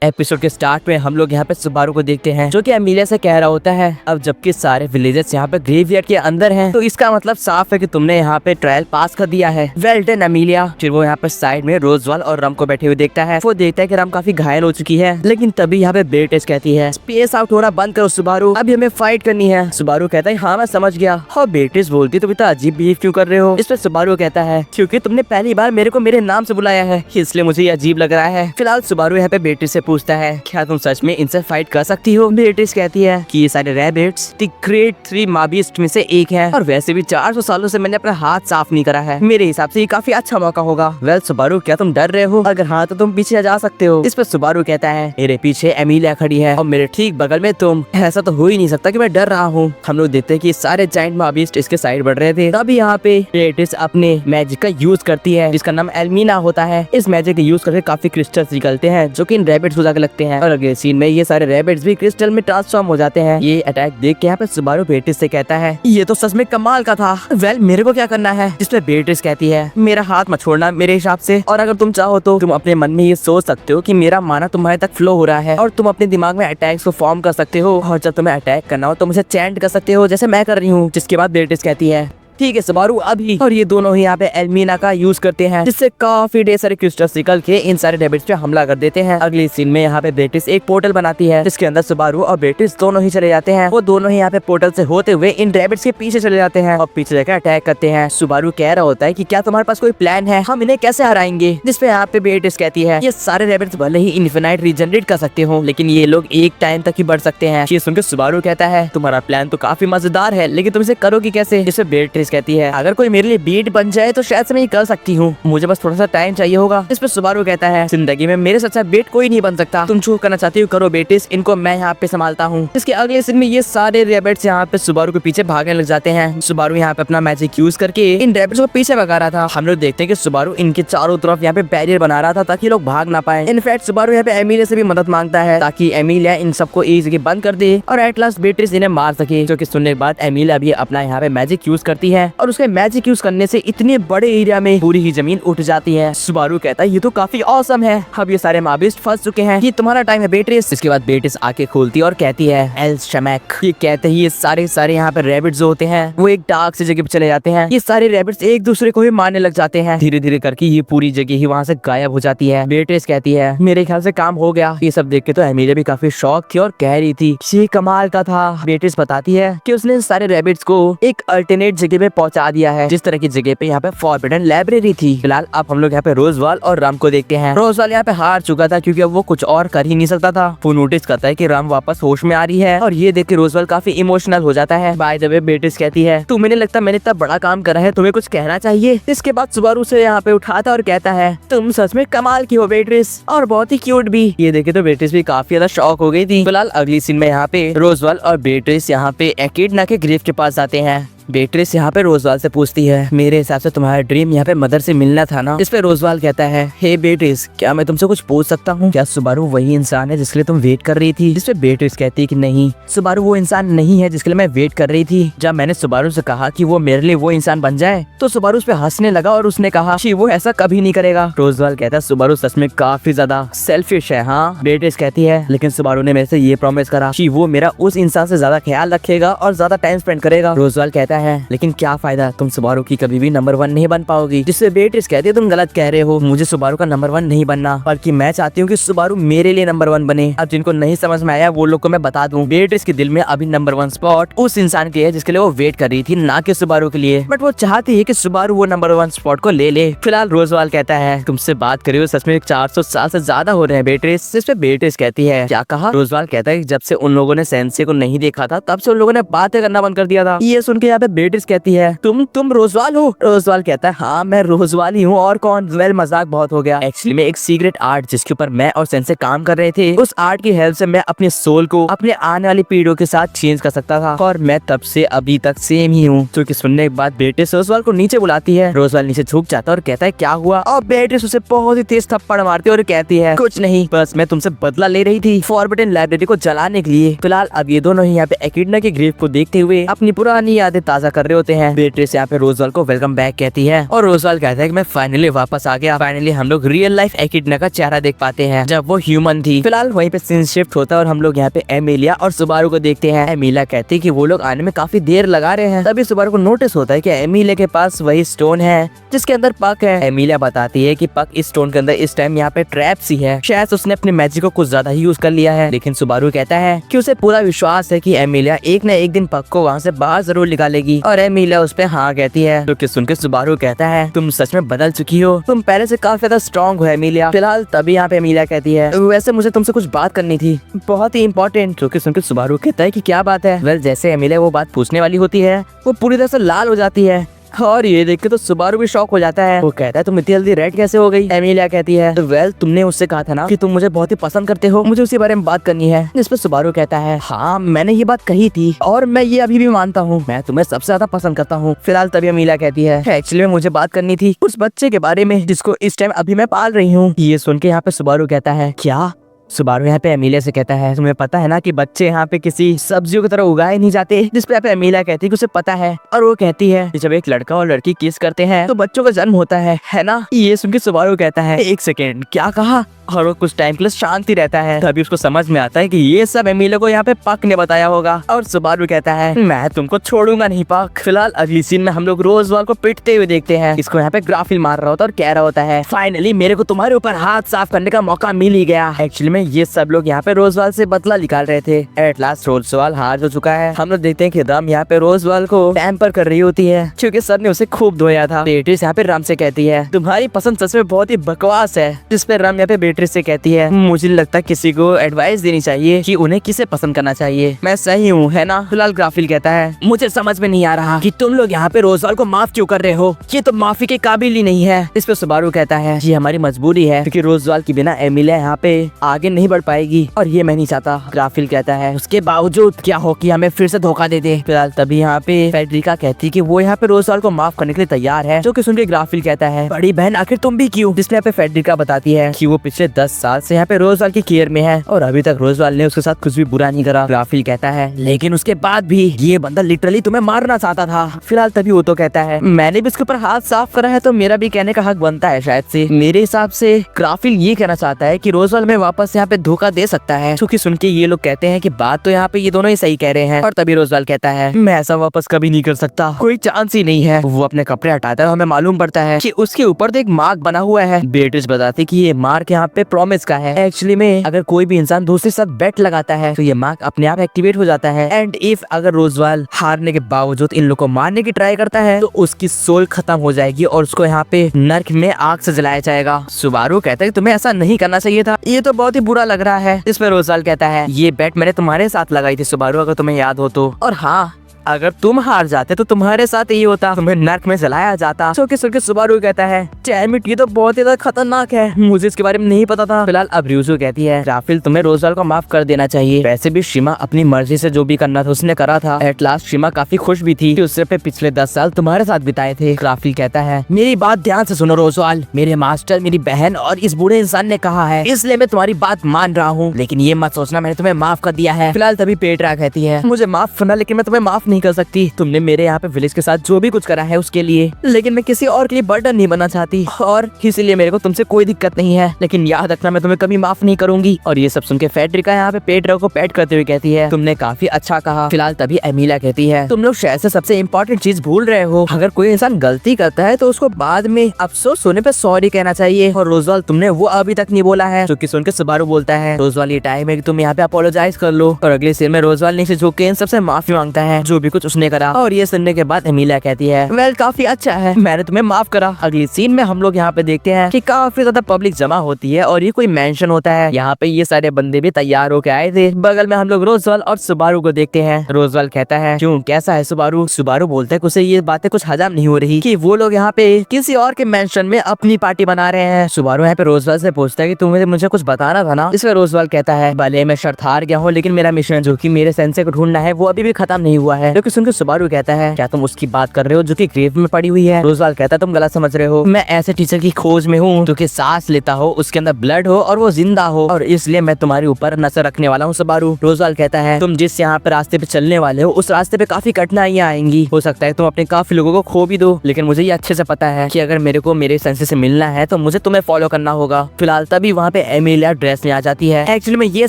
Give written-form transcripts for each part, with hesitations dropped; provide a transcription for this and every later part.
Episode के start में हम लोग यहाँ पे सुबारू को देखते हैं जो कि एमिलिया से कह रहा होता है अब जबकि सारे विलेजर्स यहाँ पे ग्रेवयार्ड के अंदर हैं तो इसका मतलब साफ है कि तुमने यहाँ पे ट्रायल पास कर दिया है। Well done Emilia. फिर वो यहाँ पे साइड में रोजवाल और रम को बैठे हुए देखता है। वो देखता है कि रम काफी घायल हो चुकी है लेकिन तभी यहाँ पे बेटेस कहती है स्पेस आउट होना बंद करो सुबारू, अभी हमें फाइट करनी है। सुबारू कहता है हाँ मैं समझ गया। और बेटेस बोलती तुम इतना अजीब बिहेव क्यों कर रहे हो। इस पर सुबारू कहता है क्योंकि तुमने पहली बार मेरे को मेरे नाम से बुलाया है इसलिए मुझे ये अजीब लग रहा है। फिलहाल सुबारू यहाँ पे बेटेस से पूछता है क्या तुम सच में इनसे फाइट कर सकती हो। बेटेस कहती है कि ये सारे रैबिट्स द ग्रेट 3 माबिस्ट में से एक है और वैसे भी 400 सालों से मैंने अपना हाथ साफ नहीं करा है, मेरे हिसाब से ये काफी अच्छा मौका होगा। वेल सुबारू क्या तुम डर रहे हो, अगर हाँ तो तुम पीछे जा सकते हो। इस पर सुबारू कहता है मेरे पीछे एमिलिया खड़ी है और मेरे ठीक बगल में तुम, ऐसा तो हो ही नहीं सकता कि मैं डर रहा हूँ। हम लोग देखते हैं कि सारे जायंट माबिस्ट इसके साइड बढ़ रहे थे तभी यहाँ पे बेटेस अपने मैजिक का यूज करती है जिसका नाम एल्मीना होता है। इस मैजिक का यूज करके काफी क्रिस्टल्स निकलते हैं जो कि इन रैबिट्स को जाकर लगते हैं और अगले सीन में ये सारे रैबिट्स भी क्रिस्टल में ट्रांसफॉर्म हो जाते हैं। ये अटैक देख के यहाँ पे सुबारू बेटिस से कहता है ये तो सच में कमाल का था। वेल मेरे को क्या करना है। जिसपे बेटिस कहती है मेरा हाथ मत छोड़ना मेरे हिसाब से, और अगर तुम चाहो तो तुम अपने मन में ये सोच सकते हो कि मेरा माना तुम्हारे तक फ्लो हो रहा है और तुम अपने दिमाग में अटैक्स को फॉर्म कर सकते हो और जब तुम्हें अटैक करना हो तो मुझे चैंट कर सकते हो जैसे मैं कर रही हूँ। जिसके बाद बेटिस कहती है ठीक है सुबारू अभी, और ये दोनों ही यहाँ पे एल्मीना का यूज करते हैं जिससे काफी ढेर सारे क्रिस्टल्स निकल के इन सारे रैबिट्स पे हमला कर देते हैं। अगली सीन में यहाँ पे बेटिस एक पोर्टल बनाती है जिसके अंदर सुबारू और बेटिस दोनों ही चले जाते हैं। वो दोनों ही यहाँ पे पोर्टल से होते हुए इन रैबिट्स के पीछे चले जाते हैं और पीछे जाकर अटैक करते हैं। सुबारू कह रहा होता है कि क्या तुम्हारे पास कोई प्लान है, हम इन्हें कैसे हराएंगे। जिसपे यहाँ पे बेटिस कहती है ये सारे रैबिट्स भले ही इन्फिनाइट रीजनरेट कर सकते हो लेकिन ये लोग एक टाइम तक ही बढ़ सकते हैं। ये सुनकर सुबारू कहता है तुम्हारा प्लान तो काफी मजेदार है लेकिन तुम इसे करोगी कैसे। जिसपे बेटिस कहती है अगर मेरे लिए बीट बन जाए तो शायद से मैं ये कर सकती हूँ, मुझे बस थोड़ा सा टाइम चाहिए होगा। इस पर सुबारू कहता है जिंदगी में मेरे से अच्छा बेट कोई नहीं बन सकता, तुम जो करना चाहती हो करो बेटिस, इनको मैं यहाँ पे संभालता हूँ। इसके अगले सीन में ये सारे रैबिट्स यहाँ पे सुबारू के पीछे भागने लग जाते हैं। सुबारू यहाँ पे अपना मैजिक यूज करके इन रैबिट्स को पीछे भगा रहा था। हम लोग देखते हैं कि सुबारू इनके चारों तरफ यहाँ पे बैरियर बना रहा था ताकि लोग भाग ना पाए। इनफैक्ट सुबारू यहाँ पे एमिलिया से भी मदद मांगता है ताकि एमिलिया इन सबको एक जगह बंद कर दे और एट लास्ट बेटिस इन्हें मार सके। जो कि सुनने के बाद एमिलिया भी अपना यहाँ पे मैजिक यूज करती है और उसके मैजिक यूज करने से इतने बड़े एरिया में पूरी ही जमीन उठ जाती है। सुबारू कहता है ये तो काफी ऑसम है, अब ये सारे माबिस्ट फंस चुके हैं, ये तुम्हारा टाइम है बेटिस। इसके बाद बेटिस आके खोलती है और कहती है एल शमैक। ये कहते ही ये सारे यहाँ पे रैबिट्स जो होते हैं वो एक डार्क से जगह पे चले जाते हैं। ये सारे रैबिट्स एक दूसरे को ही मारने लग जाते हैं। धीरे धीरे करके ये पूरी जगह ही वहाँ से गायब हो जाती है। बेटिस कहती है मेरे ख्याल से काम हो गया। ये सब देख के तो एमिलिया भी काफी शॉक थी और कह रही थी ये कमाल का था। बेटिस बताती है कि उसने सारे रैबिट्स को एक अल्टरनेट जगह पे पहुंचा दिया है जिस तरह की जगह पे यहाँ पे फॉरबिडन लाइब्रेरी थी। फिलहाल अब हम लोग यहाँ पे रोजवाल और राम को देखते हैं। रोजवाल यहाँ पे हार चुका था क्योंकि अब वो कुछ और कर ही नहीं सकता था। वो नोटिस करता है कि राम वापस होश में आ रही है और ये देख के रोजवाल काफी इमोशनल हो जाता है। बाय द वे बेटिस कहती है तुम्हें नहीं लगता मैंने इतना बड़ा काम करा है, तुम्हें कुछ कहना चाहिए। इसके बाद सुबारू से यहाँ पे उठाता और कहता है तुम सच में कमाल की हो बेटिस और बहुत ही क्यूट भी। ये देखे तो बेटिस भी काफी ज्यादा शॉक हो गई थी। फिलहाल अगली सीन में यहाँ पे रोजवाल और बेटिस यहाँ पे एकिडना के ग्रेव के पास जाते हैं। बेट्रिस यहाँ पे रोजवाल से पूछती है मेरे हिसाब से तुम्हारा ड्रीम यहाँ पे मदर से मिलना था ना। इस पे रोजवाल कहता है हे बेट्रिस क्या मैं तुमसे कुछ पूछ सकता हूँ, क्या सुबारू वही इंसान है जिसके लिए तुम वेट कर रही थी। जिस पे बेट्रिस कहती है कि नहीं सुबारू वो इंसान नहीं है जिसके लिए मैं वेट कर रही थी। जब मैंने सुबारू से कहा कि वो मेरे लिए वो इंसान बन जाए तो सुबारू उस पे हंसने लगा और उसने कहा कि वो ऐसा कभी नहीं करेगा। रोजवाल कहता है सुबारू सच में काफी ज्यादा सेल्फिश है। हाँ बेट्रिस कहती है लेकिन सुबारू ने मेरे से ये प्रॉमिस करा कि वो मेरा उस इंसान से ज्यादा ख्याल रखेगा और ज्यादा टाइम स्पेंड करेगा। रोजवाल कहता है लेकिन क्या फायदा, तुम सुबारू की कभी भी नंबर 1 नहीं बन पाओगी। जिससे बेट्रिस कहती है तुम गलत कह रहे हो, मुझे सुबारू का नंबर 1 नहीं बनना बल्कि मैं चाहती हूँ कि सुबारू मेरे लिए नंबर 1 बने। अब जिनको नहीं समझ में आया वो लोग को मैं बता दूं बेट्रिस के दिल में अभी नंबर 1 स्पॉट उस इंसान के है जिसके लिए वो वेट कर रही थी, ना कि सुबारू के लिए। बट वो चाहती है कि सुबारू वो नंबर 1 स्पॉट को ले ले। फिलहाल रोजवाल कहता है तुमसे बात करे हो सच में 400 साल से ज्यादा हो रहे हैं बेट्रिस। जिस पे बेट्रिस कहती है क्या कहा। रोजवाल कहता है जब से उन लोगों ने सेंसे को नहीं देखा था तब से उन लोगों ने बातें करना बंद कर दिया था। ये सुन के यहाँ पे बेट्रिस कहती है तुम रोजवाल हो। रोजवाल कहता है हाँ मैं रोजवाल ही हूँ और कौन। वेल मजाक बहुत हो गया। एक्चुअली में एक सीक्रेट आर्ट जिसके ऊपर मैं और सेंसे काम कर रहे थे, उस आर्ट की हेल्प से मैं अपने सोल को अपने आने वाली पीढ़ियों के साथ चेंज कर सकता था और मैं तब से अभी तक सेम ही हूँ। जो कि सुनने के बाद बेट्रिस रोजवाल को नीचे बुलाती है। रोजवाल नीचे झुक जाता है और कहता है क्या हुआ, और बेट्रिस उसे बहुत ही तेज थप्पड़ मारती है और कहती है कुछ नहीं बस मैं तुमसे बदला ले रही थी फॉरबिडन लाइब्रेरी को जलाने के लिए। फिलहाल अब ये दोनों ही यहाँ पे एकिडना के ग्रेव को देखते हुए अपनी पुरानी यादें ताज़ा कर रहे होते हैं। बेट्रिस यहाँ पे रोजवाल को वेलकम बैक कहती है और रोजवाल कहता है कि मैं फाइनली वापस आ गया। फाइनली हम लोग रियल लाइफ एकिडना का चेहरा देख पाते हैं जब वो ह्यूमन थी। फिलहाल वहीं पे सीन शिफ्ट होता है और हम लोग यहाँ पे एमिलिया और सुबारू को देखते हैं। एमिलिया कहती है कि वो लोग आने में काफी देर लगा रहे हैं। तभी सुबारू को नोटिस होता है कि एमिलिया के पास वही स्टोन है जिसके अंदर पक है। एमिलिया बताती है कि पक इस स्टोन के अंदर इस टाइम यहाँ पे ट्रैप सी है, शायद उसने अपने मैजिक को कुछ ज्यादा ही यूज कर लिया है। लेकिन सुबारू कहता है कि उसे पूरा विश्वास है कि एमिलिया एक न एक दिन पक को वहाँ से बाहर जरूर निकालेगी और एमिलिया उस पे हाँ कहती है। जो कि सुनकर सुबारू कहता है तुम सच में बदल चुकी हो, तुम पहले से काफी ज्यादा स्ट्रॉन्ग हो एमिलिया। फिलहाल तभी यहाँ पे एमिलिया कहती है वैसे मुझे तुमसे कुछ बात करनी थी, बहुत ही इंपॉर्टेंट। जो कि सुनकर सुबारू कहता है कि क्या बात है। वेल जैसे एमिलिया वो बात पूछने वाली होती है वो पूरी तरह से लाल हो जाती है और ये देख के तो सुबारू भी शॉक हो जाता है। वो कहता है तुम इतनी जल्दी रेड कैसे हो गई। एमिलिया कहती है वेल तुमने उससे कहा था ना कि तुम मुझे बहुत ही पसंद करते हो, मुझे उसी बारे में बात करनी है। जिस पे सुबारू कहता है हाँ मैंने ये बात कही थी और मैं ये अभी भी मानता हूँ, मैं तुम्हें सबसे ज्यादा पसंद करता हूँ। फिलहाल तभी एमिलिया कहती है एक्चुअली में मुझे बात करनी थी उस बच्चे के बारे में जिसको इस टाइम अभी मैं पाल रही हूँ। ये सुन के यहाँ पे सुबारू कहता है क्या। सुबारू यहाँ पे एमिलिया से कहता है तुम्हें पता है ना कि बच्चे यहाँ पे किसी सब्जियों की तरह उगाए नहीं जाते। जिस पे यहाँ पे एमिलिया कहती है कि उसे पता है और वो कहती है कि जब एक लड़का और लड़की किस करते हैं तो बच्चों का जन्म होता है ना। ये सुन के सुबारू कहता है एक सेकेंड क्या कहा, और वो कुछ टाइम के लिए शांति रहता है। तभी उसको समझ में आता है कि ये सब एमिलिया को यहाँ पे पक ने बताया होगा और सुबारू कहता है मैं तुमको छोड़ूंगा नहीं पक। फिलहाल अगली सीन में हम लोग रोजवाल को पिटते हुए देखते हैं। इसको यहाँ पे ग्राफिल मार रहा होता है और कह रहा होता है फाइनली मेरे को तुम्हारे ऊपर हाथ साफ करने का मौका मिल ही गया। एक्चुअली में ये सब लोग यहाँ पे रोजवाल से बदला निकाल रहे थे। एट लास्ट रोजवाल हार हो चुका है। हम लोग देखते हैं कि रम यहाँ पे रोजवाल को पैम्पर कर रही होती है क्योंकि सर ने उसे खूब धोया था। बेट्रिस यहाँ पे रम से कहती है तुम्हारी पसंद सच में बहुत ही बकवास है। जिस पे रम यहाँ पे बेट्रिस से कहती है मुझे लगता है किसी को एडवाइस देनी चाहिए कि उन्हें किसे पसंद करना चाहिए, मैं सही हूँ है ना। फिलहाल ग्राफिल कहता है मुझे समझ में नहीं आ रहा कि तुम लोग यहाँ पे रोजवाल को माफ क्यों कर रहे हो, ये तो माफी के काबिल ही नहीं है। इस पे सुबारू कहता है ये हमारी मजबूरी है क्योंकि रोजवाल के बिना एमिलिया यहाँ पे आगे नहीं बढ़ पाएगी और ये मैं नहीं चाहता। ग्राफिल कहता है उसके बावजूद क्या हो कि हमें फिर से धोखा दे दे। फिलहाल तभी यहाँ पे फेडरिका कहती कि वो यहाँ पे रोजवाल को माफ करने के लिए तैयार है। जो कि सुन के ग्राफिल कहता है बड़ी बहन आखिर तुम भी क्यों। जिसमें यहाँ पे फेडरिका बताती है कि वो पिछले 10 साल से यहाँ पे रोजवाल की केयर में है और अभी तक रोजवाल ने उसके साथ कुछ भी बुरा नहीं करा। ग्राफिल कहता है लेकिन उसके बाद भी ये बंदा लिटरली तुम्हें मारना चाहता था। फिलहाल तभी वो तो कहता है मैंने भी उसके ऊपर हाथ साफ करा है तो मेरा भी कहने का हक बनता है शायद से। मेरे हिसाब से ग्राफिल ये कहना चाहता है कि रोजवाल में वापस यहाँ पे धोखा दे सकता है। क्योंकि सुन के ये लोग कहते हैं कि बात तो यहाँ पे ये दोनों ही सही कह रहे हैं। और तभी रोजवाल कहता है मैं ऐसा वापस कभी नहीं कर सकता, कोई चांस ही नहीं है। वो अपने कपड़े हटाता है और हमें मालूम पड़ता है कि उसके ऊपर तो एक मार्क बना हुआ है। बेट्रिस बताती कि ये मार्क यहाँ पे प्रॉमिस का है। एक्चुअली में अगर कोई भी इंसान दूसरे साथ बेट लगाता है तो ये मार्क अपने आप एक्टिवेट हो जाता है एंड इफ अगर रोजवाल हारने के बावजूद इन लोग को मारने की ट्राई करता है तो उसकी सोल खत्म हो जाएगी और उसको यहाँ पे नर्क में आग से जलाया जाएगा। सुबारू कहता है तुम्हें ऐसा नहीं करना चाहिए था, ये तो बहुत ही बुरा लग रहा है। इस पर रोजवाल कहता है ये बेट मैंने तुम्हारे साथ लगाई थी सुबारू, अगर तुम्हें याद हो तो, और हाँ अगर तुम हार जाते तो तुम्हारे साथ ये होता, तुम्हें नर्क में जलाया जाता। सुन के सुबारू कहता है डैम इट, ये तो बहुत ही ज्यादा खतरनाक है, मुझे इसके बारे में नहीं पता था। फिलहाल अब रियुजू कहती है राफिल तुम्हें रोजवाल को माफ कर देना चाहिए, वैसे भी शिमा अपनी मर्जी से जो भी करना था उसने करा था। एट लास्ट शिमा काफी खुश भी थी कि उससे पे पिछले 10 साल तुम्हारे साथ बिताए थे। राफिल कहता है मेरी बात ध्यान से सुनो रोजवाल, मेरे मास्टर, मेरी बहन और इस बूढ़े इंसान ने कहा है इसलिए मैं तुम्हारी बात मान रहा हूँ, लेकिन ये मत सोचना मैंने तुम्हें माफ कर दिया है। फिलहाल तभी पेट्रा कहती है मुझे माफ करना लेकिन मैं तुम्हें माफ नहीं कर सकती। तुमने मेरे यहाँ पे विलेज के साथ जो भी कुछ करा है उसके लिए, लेकिन मैं किसी और के लिए बर्डन नहीं बनना चाहती और इसीलिए मेरे को तुमसे कोई दिक्कत नहीं है, लेकिन याद रखना मैं तुम्हें कभी माफ नहीं करूंगी। और ये सब सुन के फेडरिका यहाँ पे पेट्रा को पैट करते हुए कहती है तुमने काफी अच्छा कहा। फिलहाल तभी एमिलिया कहती है तुम लोग शायद से सबसे इम्पोर्टेंट चीज भूल रहे हो, अगर कोई इंसान गलती करता है तो उसको बाद में अफसोस होने पे सॉरी कहना चाहिए, और रोजवाल तुमने वो अभी तक नहीं बोला है। जो कि सुन के सुबारू बोलता है रोजवाल ये टाइम है कि तुम यहाँ पे अपोलोजाइज कर लो, और अगले सीन में रोजवाल नीचे झुक के इन सबसे माफी मांगता है जो भी कुछ उसने करा। और ये सुनने के बाद एमिलिया कहती है वेल काफी अच्छा है, मैंने तुम्हें माफ करा। अगली सीन में हम लोग यहाँ पे देखते हैं कि काफी ज्यादा पब्लिक जमा होती है और ये कोई मेंशन होता है। यहाँ पे ये सारे बंदे भी तैयार होके आए थे। बगल में हम लोग रोजवाल और सुबारू को देखते हैं। रोजवाल कहता है क्यों कैसा है सुबारू। सुबारू बोलता है उसे ये बातें कुछ हजम नहीं हो रही कि वो लोग यहाँ पे किसी और के मेंशन में अपनी पार्टी बना रहे हैं। सुबारू यहाँ पे रोजवाल से पूछता है कि तुम्हें मुझे कुछ बताना था ना। इसमें रोजवाल कहता है भले मैं शर्त हार गया हूँ लेकिन मेरा मिशन जो कि मेरे सेंसे को ढूंढना है वो अभी भी खत्म नहीं हुआ है। जो कि सुनकर सुबारू कहता है क्या तुम उसकी बात कर रहे हो जो कि ग्रेव में पड़ी हुई है। रोजवाल्ड कहता है तुम गलत समझ रहे हो, मैं ऐसे टीचर की खोज में हूँ जो कि सांस लेता हो, उसके अंदर ब्लड हो और वो जिंदा हो, और इसलिए मैं तुम्हारे ऊपर नजर रखने वाला हूँ सुबारू। रोजवाल्ड कहता है तुम जिस यहाँ पे रास्ते पे चलने वाले हो उस रास्ते पे काफी कठिनाइयाँ आएंगी, हो सकता है तुम अपने काफी लोगों को खो भी दो, लेकिन मुझे ये अच्छे से पता है कि अगर मेरे को मेरे सेंसे से मिलना है तो मुझे तुम्हें फॉलो करना होगा। फिलहाल तभी वहाँ पे एमिलिया ड्रेस में आ जाती है। एक्चुअली में ये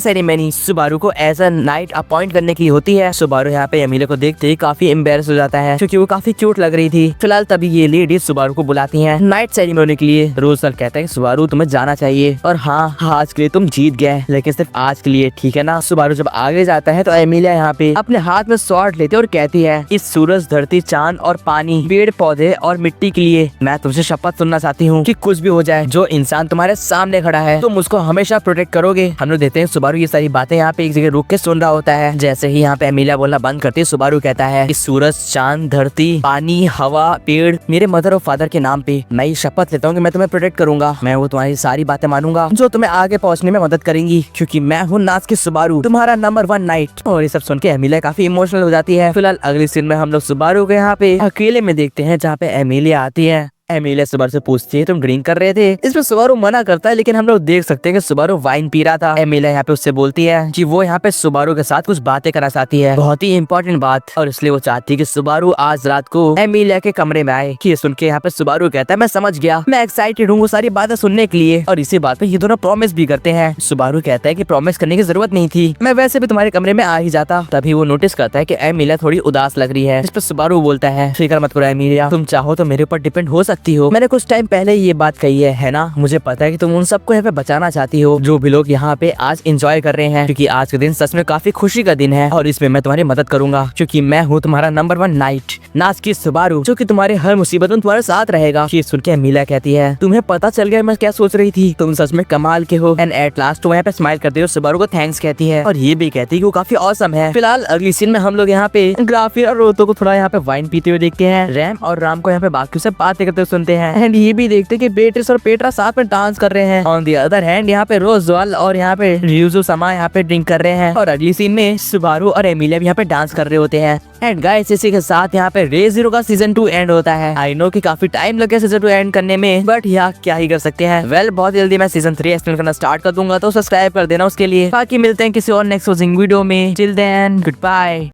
सेरेमनी सुबारू को एज अ नाइट अपॉइंट करने की होती है। सुबारू यहाँ पे एमिलिया को देखते ही काफी एम्बेरस हो जाता है क्योंकि वो काफी क्यूट लग रही थी। फिलहाल तभी ये लेडी सुबारू को बुलाती है नाइट सेरेमनी के लिए। रोजवाल्ड कहता है सुबारू तुम्हें जाना चाहिए और हाँ आज के लिए तुम जीत गए, लेकिन सिर्फ आज के लिए, ठीक है ना। सुबारू जब आगे जाता है तो एमिलिया यहाँ पे अपने हाथ में स्वॉर्ड लेते और कहती है इस सूरज, धरती, चांद और पानी, पेड़ पौधे और मिट्टी के लिए मैं तुमसे शपथ सुनना चाहती हूँ कि कुछ भी हो जाए, जो इंसान तुम्हारे सामने खड़ा है तुम उसको हमेशा प्रोटेक्ट करोगे। हम लोग देखते हैं सुबारू ये सारी बातें यहाँ पे एक जगह रुक के सुन रहा होता है। जैसे ही यहाँ पे एमिलिया बोलना बंद करती है सुबारू कहता है कि सूरज, चांद, धरती, पानी, हवा, पेड़, मेरे मदर और फादर के नाम पे मैं ये शपथ लेता हूँ कि मैं तुम्हें प्रोटेक्ट करूंगा। मैं वो तुम्हारी सारी बातें मानूंगा जो तुम्हें आगे पहुंचने में मदद करेंगी, क्योंकि मैं हूँ नाज़की सुबारू, तुम्हारा नंबर 1 नाइट। और ये सब सुन के एमिलिया काफी इमोशनल हो जाती है। फिलहाल अगली सीन में हम लोग सुबारू को यहाँ पे अकेले में देखते हैं जहाँ पे एमिलिया आती है। एमिलिया सुबारू से पूछती है तुम ड्रिंक कर रहे थे। इसमें सुबारू मना करता है, लेकिन हम लोग देख सकते हैं कि सुबारू वाइन पी रहा था। एमिलिया यहाँ पे उससे बोलती है कि वो यहाँ पे सुबारू के साथ कुछ बातें करना चाहती है, बहुत ही इंपॉर्टेंट बात, और इसलिए वो चाहती है कि सुबारू आज रात को एमिलिया के कमरे में आए। कि सुन के यहाँ पे सुबारू कहता है मैं समझ गया, मैं एक्साइटेड हूँ वो सारी बातें सुनने के लिए। और इसी बात पे ये दोनों प्रॉमिस भी करते हैं। सुबारू कहता है कि प्रॉमिस करने की जरूरत नहीं थी, मैं वैसे भी तुम्हारे कमरे में आ ही जाता। तभी वो नोटिस करता है कि एमिलिया थोड़ी उदास लग रही है। इस पर सुबारू बोलता है फिक्र मत करो एमिलिया, तुम चाहो तो मेरे ऊपर डिपेंड हो सकती हो। मैंने कुछ टाइम पहले ये बात कही है ना। मुझे पता है कि तुम उन सबको यहाँ पे बचाना चाहती हो जो भी लोग यहाँ पे आज एंजॉय कर रहे हैं, क्योंकि आज का दिन सच में काफी खुशी का दिन है और इसमें मैं तुम्हारी मदद करूंगा, क्योंकि मैं हूँ तुम्हारा नंबर 1 नाइट नाज़की सुबारू, जो कि तुम्हारे हर मुसीबत में तुम्हारे साथ रहेगा। ये सुन के एमिलिया कहती है तुम्हें पता चल गया मैं क्या सोच रही थी, तुम सच में कमाल के हो। एंड एट लास्ट वो यहाँ पे स्माइल करते हुए सुबारू को थैंक्स कहती है और ये भी कहती है कि वो काफी ऑसम है। फिलहाल अगली सीन में हम लोग यहाँ पे ग्राफिर और रोतो को थोड़ा यहाँ पे वाइन पीते हुए देखते हैं। रैम और राम को यहाँ पे बाकी से बातें करते हुए सुनते हैं। एंड ये भी देखते हैं कि बेट्रिस और पेट्रा साथ में डांस कर रहे हैं। ऑन द अदर हैंड यहाँ पे रोजवाल्ड और यहाँ पे रियुजू समा यहाँ पे ड्रिंक कर रहे हैं। और अगली सीन में सुबारू और एमिलिया भी यहाँ पे डांस कर रहे होते हैं। एंड गाइस इसी के साथ यहाँ पे Re:Zero का सीजन 2 एंड होता है। आई नो कि काफी टाइम लगे सीजन 2 एंड करने में, बट यहाँ क्या ही कर सकते हैं। वेल बहुत जल्दी मैं सीजन 3 एक्सप्लेन करना स्टार्ट कर दूंगा, तो सब्सक्राइब कर देना उसके लिए। बाकी मिलते हैं किसी और नेक्स्ट वीडियो में। Till then good bye.